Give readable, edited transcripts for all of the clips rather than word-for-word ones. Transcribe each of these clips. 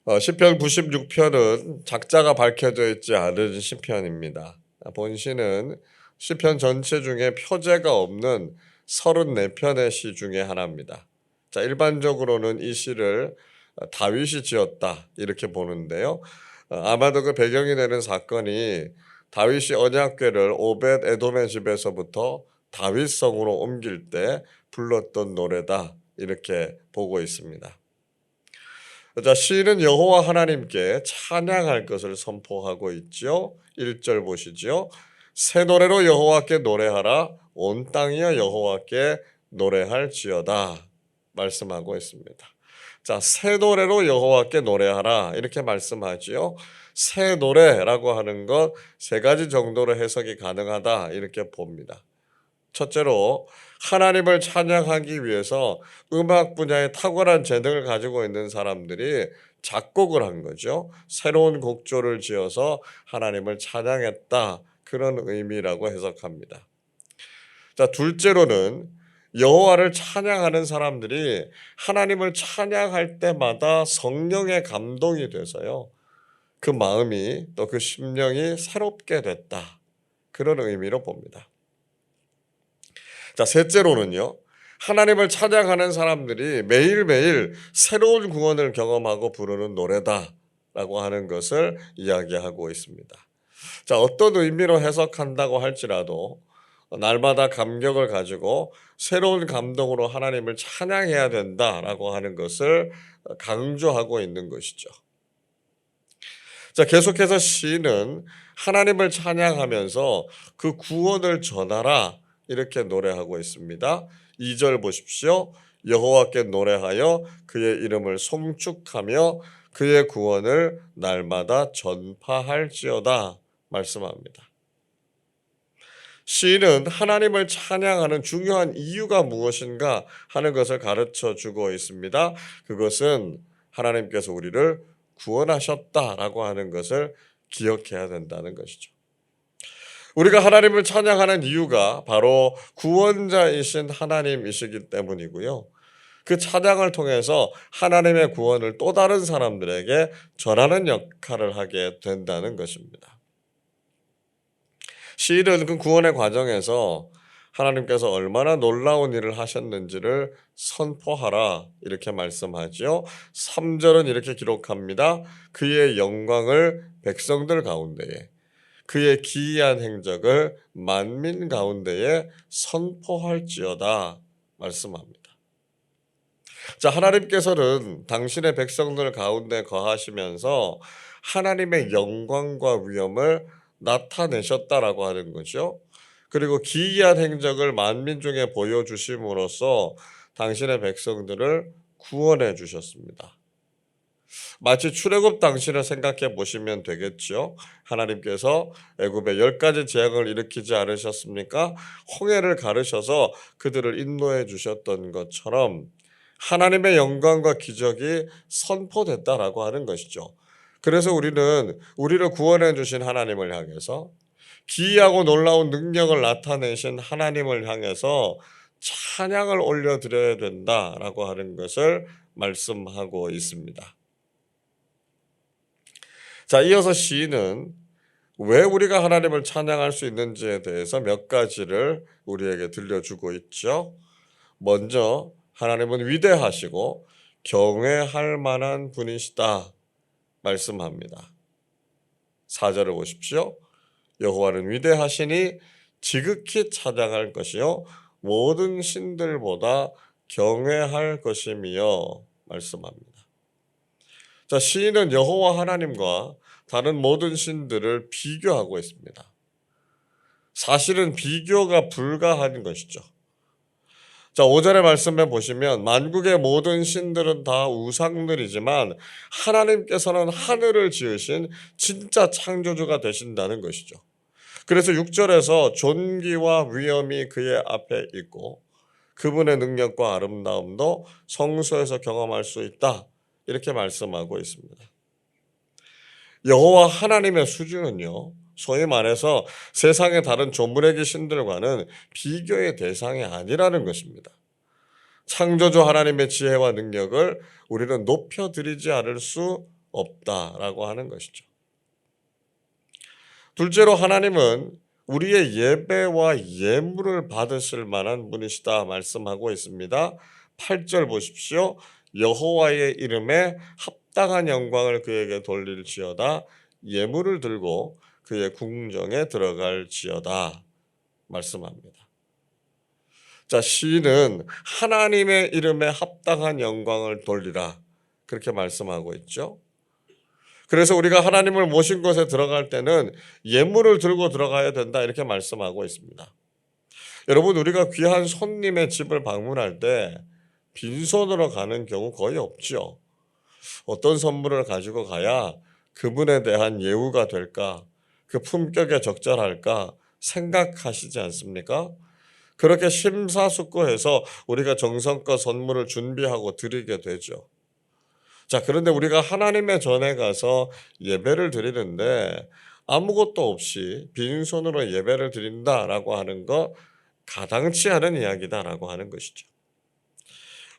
시편 96편은 작자가 밝혀져 있지 않은 시편입니다. 본시는 시편 전체 중에 표제가 없는 34편의 시 중에 하나입니다. 자, 일반적으로는 이 시를 다윗이 지었다 이렇게 보는데요. 아마도 그 배경이 되는 사건이 다윗이 언약궤를 오벳 에돔의 집에서부터 다윗성으로 옮길 때 불렀던 노래다 이렇게 보고 있습니다. 자, 시인은 여호와 하나님께 찬양할 것을 선포하고 있죠. 1절 보시죠. 새 노래로 여호와께 노래하라. 온 땅이여 여호와께 노래할지어다 말씀하고 있습니다. 자, 새 노래로 여호와께 노래하라 이렇게 말씀하지요. 새 노래라고 하는 것 세 가지 정도로 해석이 가능하다 이렇게 봅니다. 첫째로 하나님을 찬양하기 위해서 음악 분야에 탁월한 재능을 가지고 있는 사람들이 작곡을 한 거죠. 새로운 곡조를 지어서 하나님을 찬양했다. 그런 의미라고 해석합니다. 자, 둘째로는 여호와를 찬양하는 사람들이 하나님을 찬양할 때마다 성령의 감동이 돼서요. 그 마음이 또 그 심령이 새롭게 됐다. 그런 의미로 봅니다. 자, 셋째로는요. 하나님을 찬양하는 사람들이 매일매일 새로운 구원을 경험하고 부르는 노래다라고 하는 것을 이야기하고 있습니다. 자, 어떤 의미로 해석한다고 할지라도 날마다 감격을 가지고 새로운 감동으로 하나님을 찬양해야 된다라고 하는 것을 강조하고 있는 것이죠. 자, 계속해서 시인은 하나님을 찬양하면서 그 구원을 전하라 이렇게 노래하고 있습니다. 2절 보십시오. 여호와께 노래하여 그의 이름을 송축하며 그의 구원을 날마다 전파할지어다 말씀합니다. 시인은 하나님을 찬양하는 중요한 이유가 무엇인가 하는 것을 가르쳐 주고 있습니다. 그것은 하나님께서 우리를 구원하셨다라고 하는 것을 기억해야 된다는 것이죠. 우리가 하나님을 찬양하는 이유가 바로 구원자이신 하나님이시기 때문이고요. 그 찬양을 통해서 하나님의 구원을 또 다른 사람들에게 전하는 역할을 하게 된다는 것입니다. 시인은 그 구원의 과정에서 하나님께서 얼마나 놀라운 일을 하셨는지를 선포하라 이렇게 말씀하죠. 3절은 이렇게 기록합니다. 그의 영광을 백성들 가운데에 그의 기이한 행적을 만민 가운데에 선포할지어다 말씀합니다. 자, 하나님께서는 당신의 백성들 가운데 거하시면서 하나님의 영광과 위엄을 나타내셨다라고 하는 거죠. 그리고 기이한 행적을 만민 중에 보여주심으로써 당신의 백성들을 구원해 주셨습니다. 마치 출애굽 당시를 생각해 보시면 되겠죠. 하나님께서 애굽에 10가지 재앙을 일으키지 않으셨습니까? 홍해를 가르셔서 그들을 인도해 주셨던 것처럼 하나님의 영광과 기적이 선포됐다라고 하는 것이죠. 그래서 우리는 우리를 구원해 주신 하나님을 향해서 기이하고 놀라운 능력을 나타내신 하나님을 향해서 찬양을 올려드려야 된다라고 하는 것을 말씀하고 있습니다. 자, 이어서 시인은 왜 우리가 하나님을 찬양할 수 있는지에 대해서 몇 가지를 우리에게 들려주고 있죠. 먼저 하나님은 위대하시고 경외할 만한 분이시다 말씀합니다. 4절을 보십시오. 여호와는 위대하시니 지극히 찬양할 것이요 모든 신들보다 경외할 것이며 말씀합니다. 자, 시인은 여호와 하나님과 다른 모든 신들을 비교하고 있습니다. 사실은 비교가 불가한 것이죠. 자, 5절의 말씀에 보시면 만국의 모든 신들은 다 우상들이지만 하나님께서는 하늘을 지으신 진짜 창조주가 되신다는 것이죠. 그래서 6절에서 존귀와 위엄이 그의 앞에 있고 그분의 능력과 아름다움도 성소에서 경험할 수 있다. 이렇게 말씀하고 있습니다. 여호와 하나님의 수준은요, 소위 말해서 세상의 다른 조물의 신들과는 비교의 대상이 아니라는 것입니다. 창조주 하나님의 지혜와 능력을 우리는 높여드리지 않을 수 없다라고 하는 것이죠. 둘째로 하나님은 우리의 예배와 예물을 받으실 만한 분이시다 말씀하고 있습니다. 8절 보십시오. 여호와의 이름에 합당한 영광을 그에게 돌릴지어다. 예물을 들고 그의 궁정에 들어갈지어다 말씀합니다. 자, 시인은 하나님의 이름에 합당한 영광을 돌리라 그렇게 말씀하고 있죠. 그래서 우리가 하나님을 모신 곳에 들어갈 때는 예물을 들고 들어가야 된다 이렇게 말씀하고 있습니다. 여러분, 우리가 귀한 손님의 집을 방문할 때 빈손으로 가는 경우 거의 없죠. 어떤 선물을 가지고 가야 그분에 대한 예우가 될까, 그 품격에 적절할까 생각하시지 않습니까? 그렇게 심사숙고해서 우리가 정성껏 선물을 준비하고 드리게 되죠. 자, 그런데 우리가 하나님의 전에 가서 예배를 드리는데 아무것도 없이 빈손으로 예배를 드린다라고 하는 것 가당치 않은 이야기다라고 하는 것이죠.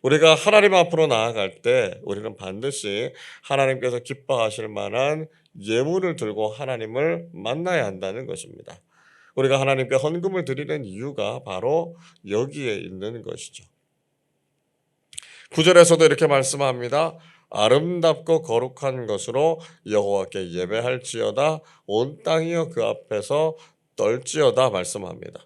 우리가 하나님 앞으로 나아갈 때 우리는 반드시 하나님께서 기뻐하실 만한 예물을 들고 하나님을 만나야 한다는 것입니다. 우리가 하나님께 헌금을 드리는 이유가 바로 여기에 있는 것이죠. 9절에서도 이렇게 말씀합니다. 아름답고 거룩한 것으로 여호와께 예배할지어다. 온 땅이여 그 앞에서 떨지어다 말씀합니다.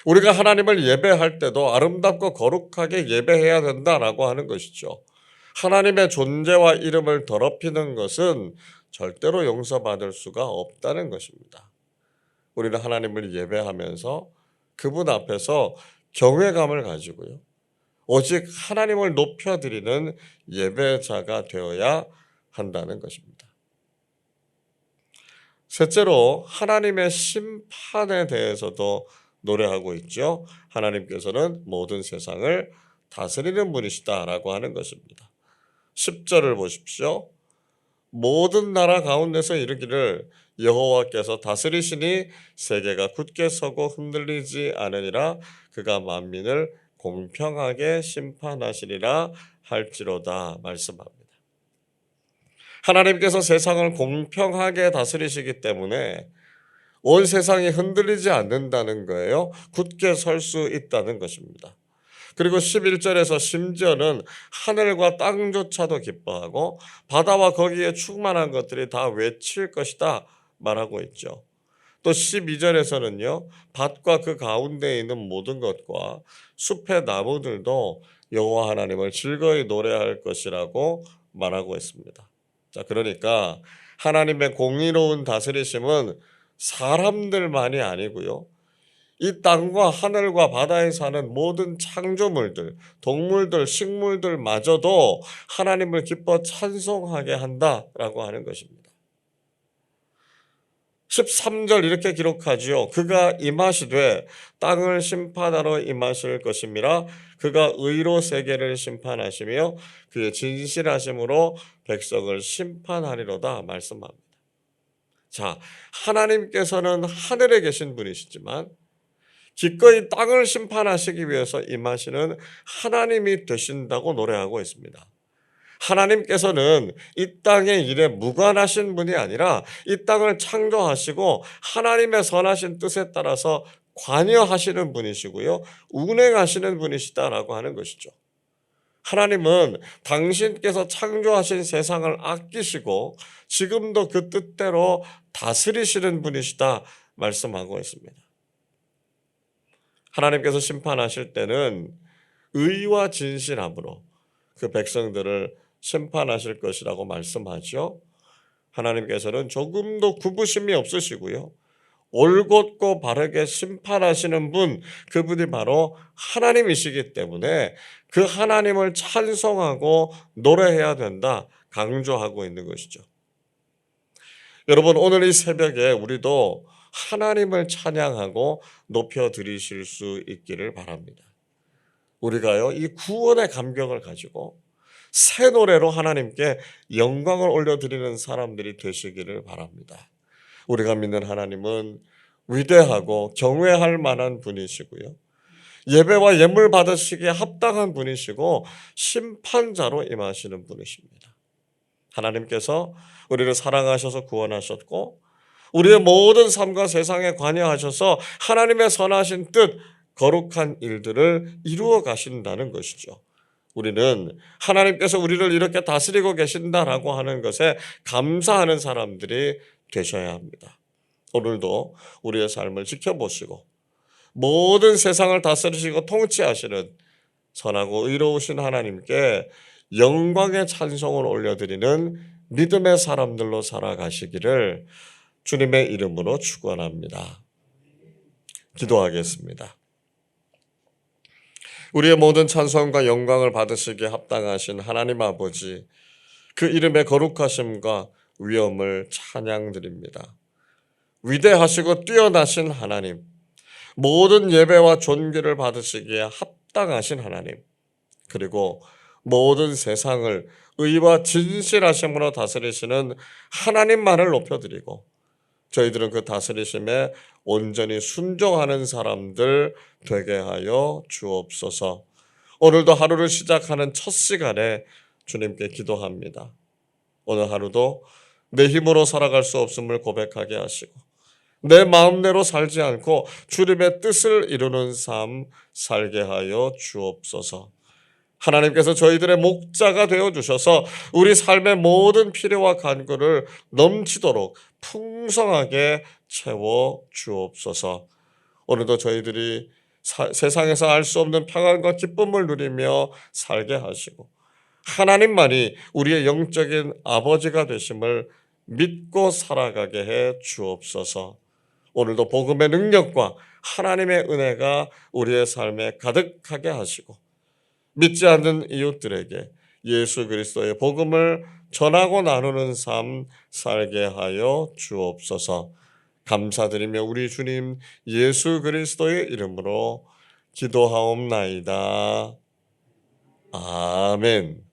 우리가 하나님을 예배할 때도 아름답고 거룩하게 예배해야 된다라고 하는 것이죠. 하나님의 존재와 이름을 더럽히는 것은 절대로 용서받을 수가 없다는 것입니다. 우리는 하나님을 예배하면서 그분 앞에서 경외감을 가지고요. 오직 하나님을 높여드리는 예배자가 되어야 한다는 것입니다. 셋째로 하나님의 심판에 대해서도 노래하고 있죠. 하나님께서는 모든 세상을 다스리는 분이시다라고 하는 것입니다. 10절을 보십시오. 모든 나라 가운데서 이르기를 여호와께서 다스리시니 세계가 굳게 서고 흔들리지 않으니라. 그가 만민을 공평하게 심판하시리라 할지로다 말씀합니다. 하나님께서 세상을 공평하게 다스리시기 때문에 온 세상이 흔들리지 않는다는 거예요. 굳게 설 수 있다는 것입니다. 그리고 11절에서 심지어는 하늘과 땅조차도 기뻐하고 바다와 거기에 충만한 것들이 다 외칠 것이다 말하고 있죠. 또 12절에서는요. 밭과 그 가운데 있는 모든 것과 숲의 나무들도 여호와 하나님을 즐거이 노래할 것이라고 말하고 있습니다. 자, 그러니까 하나님의 공의로운 다스리심은 사람들만이 아니고요. 이 땅과 하늘과 바다에 사는 모든 창조물들, 동물들, 식물들마저도 하나님을 기뻐 찬송하게 한다라고 하는 것입니다. 13절 이렇게 기록하지요. 그가 임하시되 땅을 심판하러 임하실 것임이라. 그가 의로 세계를 심판하시며 그의 진실하심으로 백성을 심판하리로다 말씀합니다. 자, 하나님께서는 하늘에 계신 분이시지만 기꺼이 땅을 심판하시기 위해서 임하시는 하나님이 되신다고 노래하고 있습니다. 하나님께서는 이 땅의 일에 무관하신 분이 아니라 이 땅을 창조하시고 하나님의 선하신 뜻에 따라서 관여하시는 분이시고요. 운행하시는 분이시다라고 하는 것이죠. 하나님은 당신께서 창조하신 세상을 아끼시고 지금도 그 뜻대로 다스리시는 분이시다 말씀하고 있습니다. 하나님께서 심판하실 때는 의와 진실함으로 그 백성들을 심판하실 것이라고 말씀하죠. 하나님께서는 조금도 구부심이 없으시고요. 올곧고 바르게 심판하시는 분, 그분이 바로 하나님이시기 때문에 그 하나님을 찬송하고 노래해야 된다 강조하고 있는 것이죠. 여러분, 오늘 이 새벽에 우리도 하나님을 찬양하고 높여드리실 수 있기를 바랍니다. 우리가요, 이 구원의 감격을 가지고 새 노래로 하나님께 영광을 올려드리는 사람들이 되시기를 바랍니다. 우리가 믿는 하나님은 위대하고 경외할 만한 분이시고요. 예배와 예물 받으시기에 합당한 분이시고 심판자로 임하시는 분이십니다. 하나님께서 우리를 사랑하셔서 구원하셨고 우리의 모든 삶과 세상에 관여하셔서 하나님의 선하신 뜻, 거룩한 일들을 이루어 가신다는 것이죠. 우리는 하나님께서 우리를 이렇게 다스리고 계신다라고 하는 것에 감사하는 사람들이 되셔야 합니다. 오늘도 우리의 삶을 지켜보시고 모든 세상을 다스리시고 통치하시는 선하고 의로우신 하나님께 영광의 찬송을 올려드리는 믿음의 사람들로 살아가시기를 주님의 이름으로 축원합니다. 기도하겠습니다. 우리의 모든 찬송과 영광을 받으시기에 합당하신 하나님 아버지, 그 이름의 거룩하심과 위엄을 찬양드립니다. 위대하시고 뛰어나신 하나님, 모든 예배와 존귀를 받으시기에 합당하신 하나님, 그리고 모든 세상을 의와 진실하심으로 다스리시는 하나님만을 높여드리고 저희들은 그 다스리심에 온전히 순종하는 사람들 되게 하여 주옵소서. 오늘도 하루를 시작하는 첫 시간에 주님께 기도합니다. 오늘 하루도 내 힘으로 살아갈 수 없음을 고백하게 하시고 내 마음대로 살지 않고 주님의 뜻을 이루는 삶 살게 하여 주옵소서. 하나님께서 저희들의 목자가 되어주셔서 우리 삶의 모든 필요와 간구를 넘치도록 풍성하게 채워 주옵소서. 오늘도 저희들이 세상에서 알 수 없는 평안과 기쁨을 누리며 살게 하시고 하나님만이 우리의 영적인 아버지가 되심을 믿고 살아가게 해 주옵소서. 오늘도 복음의 능력과 하나님의 은혜가 우리의 삶에 가득하게 하시고 믿지 않는 이웃들에게 예수 그리스도의 복음을 전하고 나누는 삶 살게 하여 주옵소서. 감사드리며 우리 주님 예수 그리스도의 이름으로 기도하옵나이다. 아멘.